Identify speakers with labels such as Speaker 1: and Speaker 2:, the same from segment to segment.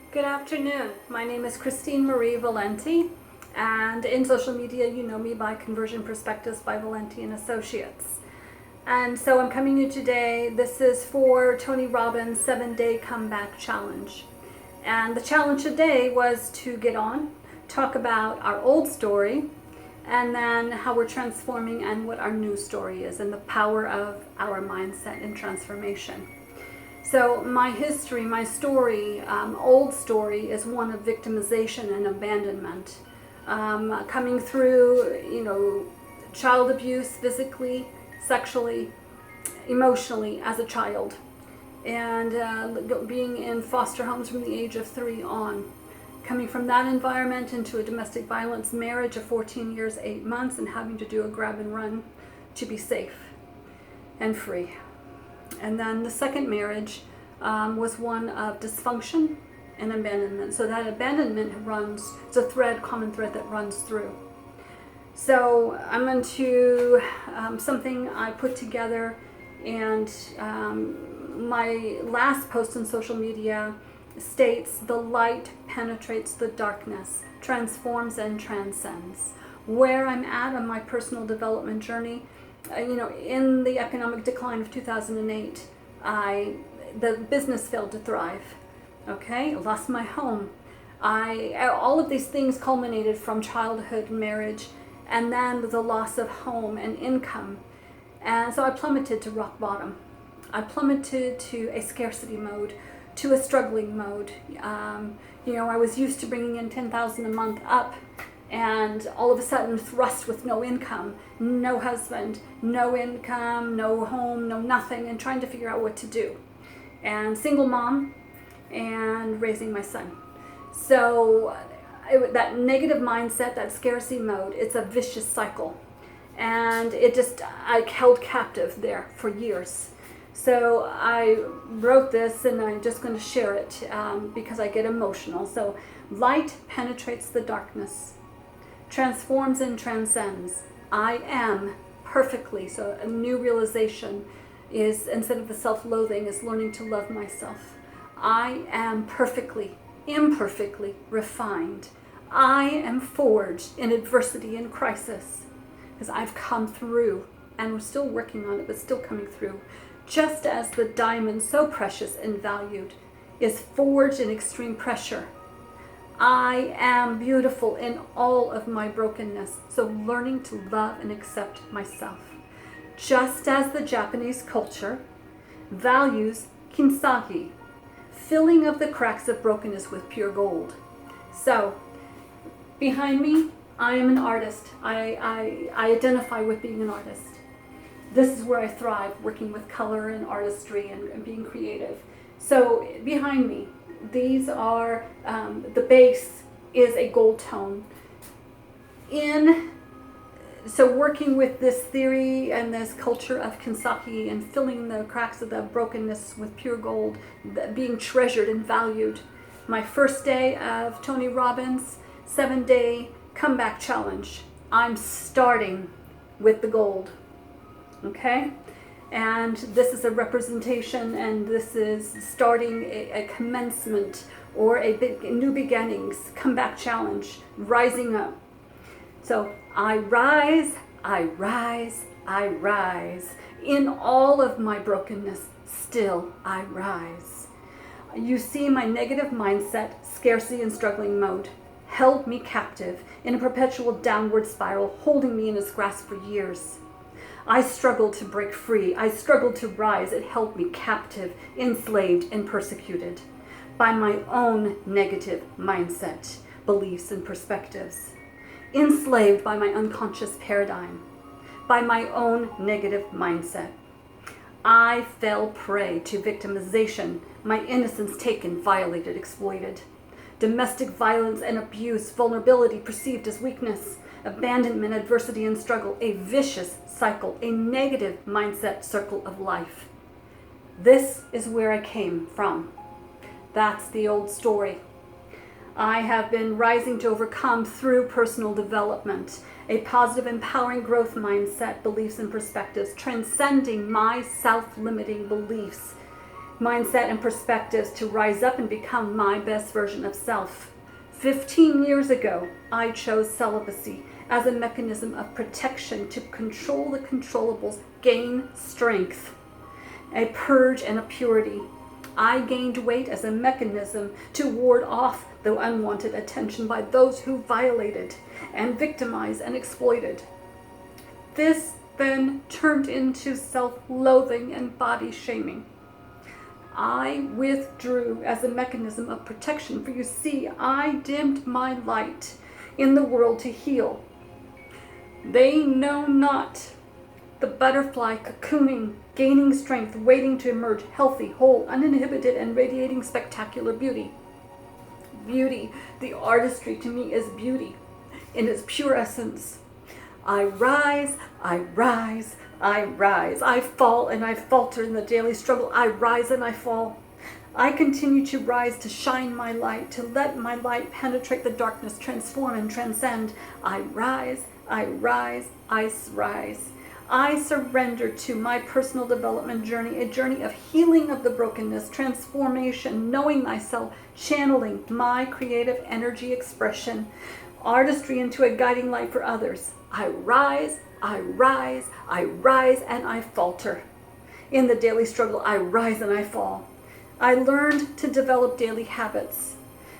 Speaker 1: Good afternoon. My name is Christine Marie Valenti, and in social media you know me by Conversion Perspectives by Valenti and Associates. And so I'm coming to you today. This is for Tony Robbins' 7-Day Comeback Challenge. And the challenge today was to get on, talk about our old story, and then how we're transforming and what our new story is, and the power of our mindset and transformation. So my history, my story, old story, is one of victimization and abandonment. Coming through, child abuse physically, sexually, emotionally as a child. And being in foster homes from the age of 3 on. Coming from that environment into a domestic violence marriage of 14 years, 8 months, and having to do a grab and run to be safe and free. And then the second marriage was one of dysfunction and abandonment. So that abandonment it's a common thread that runs through. So I'm into something I put together, and my last post on social media states, the light penetrates the darkness, transforms and transcends. Where I'm at on my personal development journey, in the economic decline of 2008, the business failed to thrive. Okay, I lost my home. All of these things culminated from childhood, marriage, and then the loss of home and income. And so I plummeted to rock bottom. I plummeted to a scarcity mode, to a struggling mode. I was used to bringing in $10,000 a month up, and all of a sudden thrust with no income, no husband, no income, no home, no nothing, and trying to figure out what to do. And single mom and raising my son. So that negative mindset, that scarcity mode, it's a vicious cycle. And I held captive there for years. So I wrote this, and I'm just going to share it because I get emotional. So light penetrates the darkness, transforms and transcends. I am perfectly. So a new realization is, instead of the self-loathing, is learning to love myself. I am perfectly, imperfectly refined. I am forged in adversity and crisis, because I've come through, and we're still working on it, but still coming through. Just as the diamond, so precious and valued, is forged in extreme pressure, I am beautiful in all of my brokenness. So learning to love and accept myself. Just as the Japanese culture values kintsugi, filling of the cracks of brokenness with pure gold. So behind me, I am an artist. I identify with being an artist. This is where I thrive, working with color and artistry and being creative. So behind me, these are, the base is a gold tone. So working with this theory and this culture of kintsugi and filling the cracks of the brokenness with pure gold, being treasured and valued. My first day of Tony Robbins' 7-Day Comeback Challenge. I'm starting with the gold. Okay? And this is a representation, and this is starting a commencement or new beginnings, comeback challenge, rising up. So I rise, I rise, I rise. In all of my brokenness, still I rise. You see, my negative mindset, scarcity and struggling mode, held me captive in a perpetual downward spiral, holding me in its grasp for years. I struggled to break free. I struggled to rise. It held me captive, enslaved, and persecuted by my own negative mindset, beliefs, and perspectives. Enslaved by my unconscious paradigm, by my own negative mindset. I fell prey to victimization, my innocence taken, violated, exploited. Domestic violence and abuse, vulnerability perceived as weakness, abandonment, adversity, and struggle, a vicious cycle, a negative mindset circle of life. This is where I came from. That's the old story. I have been rising to overcome through personal development, a positive, empowering growth mindset, beliefs, and perspectives, transcending my self-limiting beliefs mindset and perspectives to rise up and become my best version of self. 15 years ago, I chose celibacy as a mechanism of protection to control the controllables, gain strength, a purge and a purity. I gained weight as a mechanism to ward off the unwanted attention by those who violated and victimized and exploited. This then turned into self-loathing and body shaming. I withdrew as a mechanism of protection, for you see, I dimmed my light in the world to heal. They know not the butterfly cocooning, gaining strength, waiting to emerge healthy, whole, uninhibited, and radiating spectacular beauty. Beauty, the artistry to me is beauty in its pure essence. I rise, I rise, I rise. I fall and I falter in the daily struggle. I rise and I fall. I continue to rise, to shine my light, to let my light penetrate the darkness, transform and transcend. I rise, I rise, I rise. I surrender to my personal development journey, a journey of healing of the brokenness, transformation, knowing myself, channeling my creative energy expression, artistry into a guiding light for others. I rise, I rise, I rise, and I falter. In the daily struggle, I rise and I fall. I learned to develop daily habits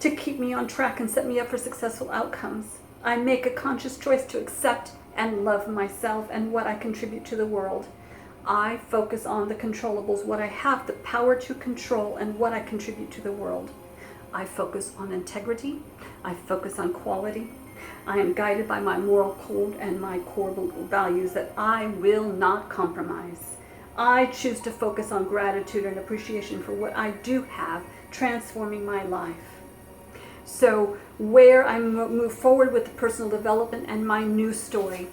Speaker 1: to keep me on track and set me up for successful outcomes. I make a conscious choice to accept and love myself and what I contribute to the world. I focus on the controllables, what I have the power to control, and what I contribute to the world. I focus on integrity. I focus on quality. I am guided by my moral code and my core values that I will not compromise. I choose to focus on gratitude and appreciation for what I do have, transforming my life. So where I move forward with the personal development and my new story,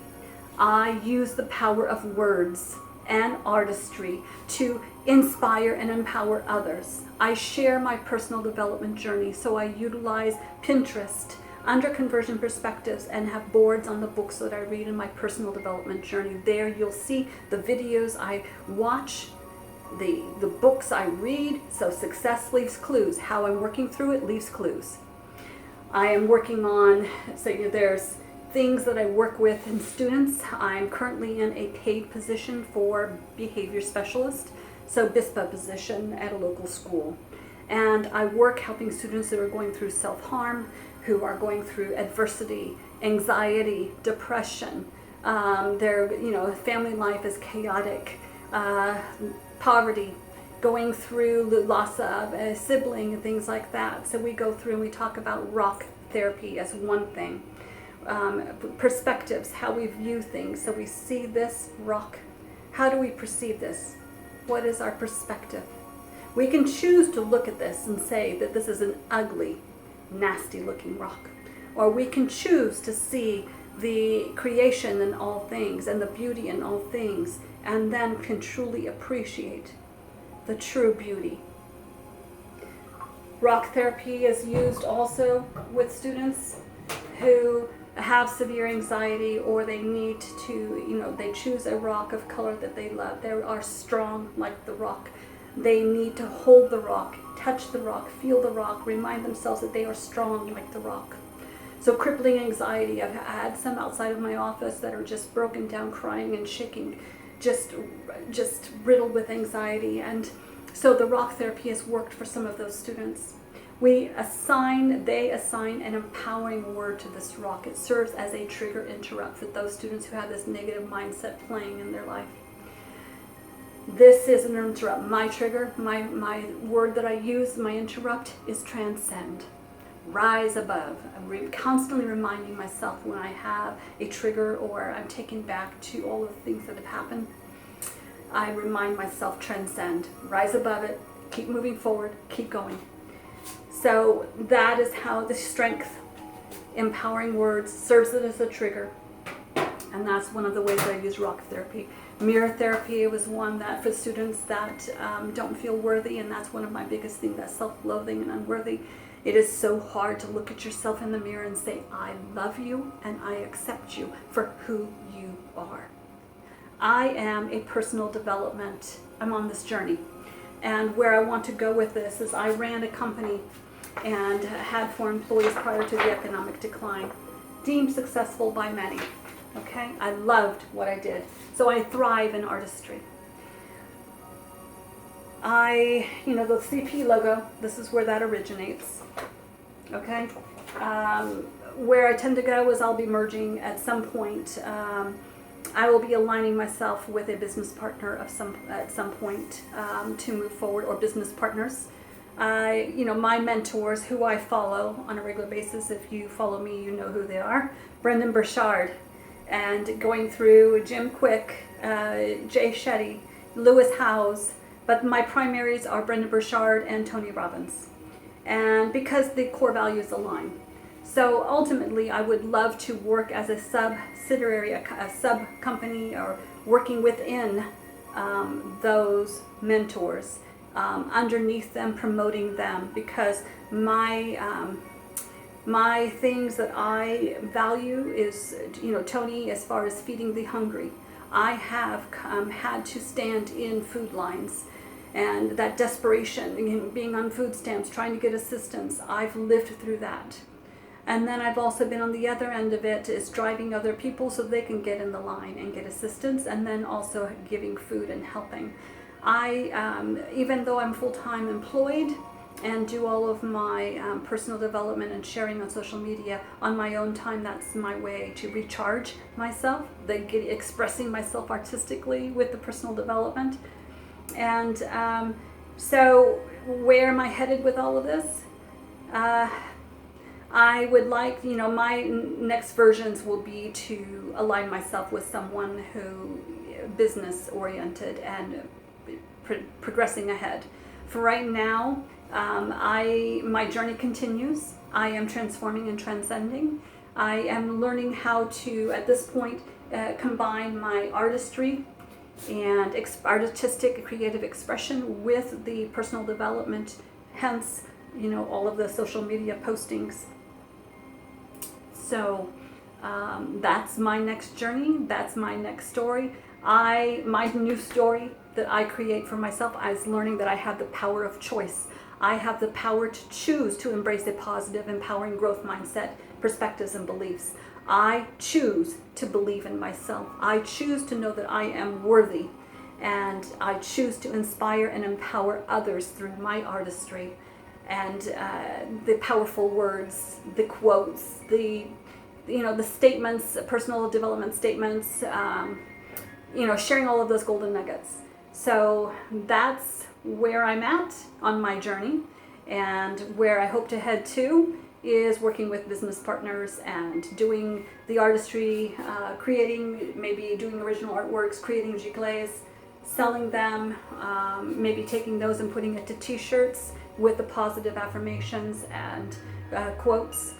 Speaker 1: I use the power of words and artistry to inspire and empower others. I share my personal development journey, so I utilize Pinterest under conversion perspectives and have boards on the books that I read in my personal development journey. There you'll see the videos I watch, the books I read. So success leaves clues. How I'm working through it leaves clues. I am working on, so there's things that I work with in students. I'm currently in a paid position for behavior specialist, so BISPA position at a local school. And I work helping students that are going through self-harm, who are going through adversity, anxiety, depression. Their family life is chaotic, poverty, going through the loss of a sibling and things like that. So we go through and we talk about rock therapy as one thing. Perspectives, how we view things. So we see this rock. How do we perceive this? What is our perspective? We can choose to look at this and say that this is an ugly, nasty looking rock. Or we can choose to see the creation in all things and the beauty in all things, and then can truly appreciate the true beauty. Rock therapy is used also with students who have severe anxiety, or they need to, they choose a rock of color that they love. They are strong like the rock. They need to hold the rock, touch the rock, feel the rock, remind themselves that they are strong like the rock. So crippling anxiety, I've had some outside of my office that are just broken down, crying and shaking, just riddled with anxiety. And so the rock therapy has worked for some of those students. They assign an empowering word to this rock. It serves as a trigger interrupt for those students who have this negative mindset playing in their life. This is an interrupt. My trigger, my word that I use, my interrupt, is transcend. Rise above. I'm constantly reminding myself when I have a trigger or I'm taken back to all of the things that have happened. I remind myself, transcend. Rise above it. Keep moving forward. Keep going. So that is how the strength, empowering words, serves it as a trigger. And that's one of the ways I use rock therapy. Mirror therapy was one that for students that don't feel worthy, and that's one of my biggest things, that self-loathing and unworthy. It is so hard to look at yourself in the mirror and say, I love you and I accept you for who you are. I am a personal development. I'm on this journey. And where I want to go with this is I ran a company and had 4 employees prior to the economic decline. Deemed successful by many. Okay? I loved what I did. So I thrive in artistry. The CP logo, this is where that originates. Okay? Where I tend to go is I'll be merging at some point. I will be aligning myself with a business partner at some point to move forward, or business partners. My mentors, who I follow on a regular basis, if you follow me, you know who they are. Brendan Burchard, and going through Jim Quick, Jay Shetty, Lewis Howes, but my primaries are Brendan Burchard and Tony Robbins. And because the core values align. So ultimately, I would love to work as a subsidiary, a sub company, or working within those mentors, underneath them, promoting them, because my things that I value is, Tony, as far as feeding the hungry. I have had to stand in food lines, and that desperation, being on food stamps, trying to get assistance. I've lived through that. And then I've also been on the other end of it, is driving other people so they can get in the line and get assistance, and then also giving food and helping. Even though I'm full-time employed and do all of my personal development and sharing on social media on my own time, that's my way to recharge myself, expressing myself artistically with the personal development. And so where am I headed with all of this? I would like, my next versions will be to align myself with someone who business oriented and progressing ahead. For right now, my journey continues. I am transforming and transcending. I am learning how to, at this point, combine my artistry and artistic creative expression with the personal development, hence, all of the social media postings. So that's my next journey. That's my next story. My new story that I create for myself is learning that I have the power of choice. I have the power to choose to embrace a positive, empowering growth mindset, perspectives, and beliefs. I choose to believe in myself. I choose to know that I am worthy. And I choose to inspire and empower others through my artistry. And the powerful words, the quotes, the statements, personal development statements, sharing all of those golden nuggets. So that's where I'm at on my journey, and where I hope to head to is working with business partners and doing the artistry, maybe doing original artworks, creating giclées, selling them, maybe taking those and putting it to t-shirts with the positive affirmations and quotes,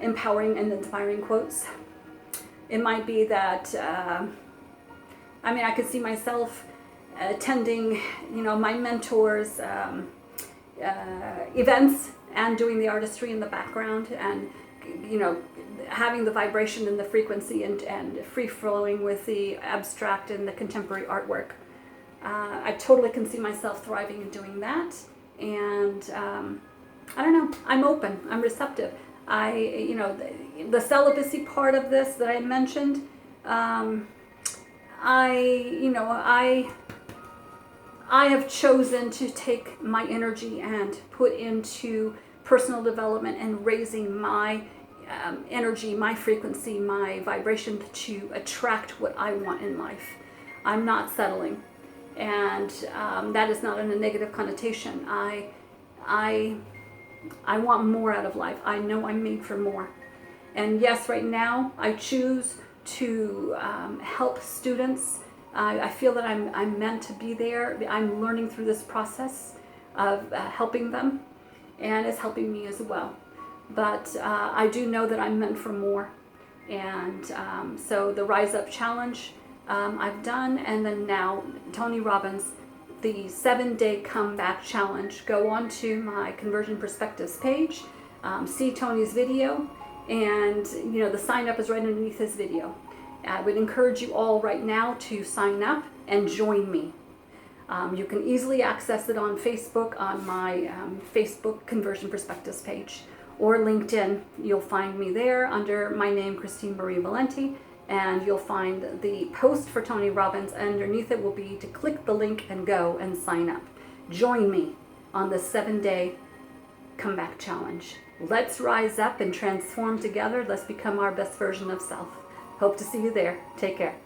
Speaker 1: empowering and inspiring quotes. It might be that, I could see myself attending, my mentors' events and doing the artistry in the background, and, having the vibration and the frequency and free-flowing with the abstract and the contemporary artwork. I totally can see myself thriving in doing that. And I don't know, I'm open, I'm receptive. The celibacy part of this that I mentioned, I have chosen to take my energy and put into personal development and raising my energy, my frequency, my vibration to attract what I want in life. I'm not settling. And that is not in a negative connotation. I want more out of life. I know I'm made for more. And yes, right now I choose to help students. I feel that I'm meant to be there. I'm learning through this process of helping them, and it's helping me as well. But I do know that I'm meant for more. And so the Rise Up Challenge I've done, and then now Tony Robbins, the 7-day comeback challenge. Go on to my Conversion Perspectives page, see Tony's video, and the sign up is right underneath his video. I would encourage you all right now to sign up and join me. You can easily access it on Facebook, on my Facebook Conversion Perspectives page, or LinkedIn. You'll find me there under my name, Christine Marie Valenti, and you'll find the post for Tony Robbins. Underneath it will be to click the link and go and sign up. Join me on the 7-day comeback challenge. Let's rise up and transform together. Let's become our best version of self. Hope to see you there. Take care.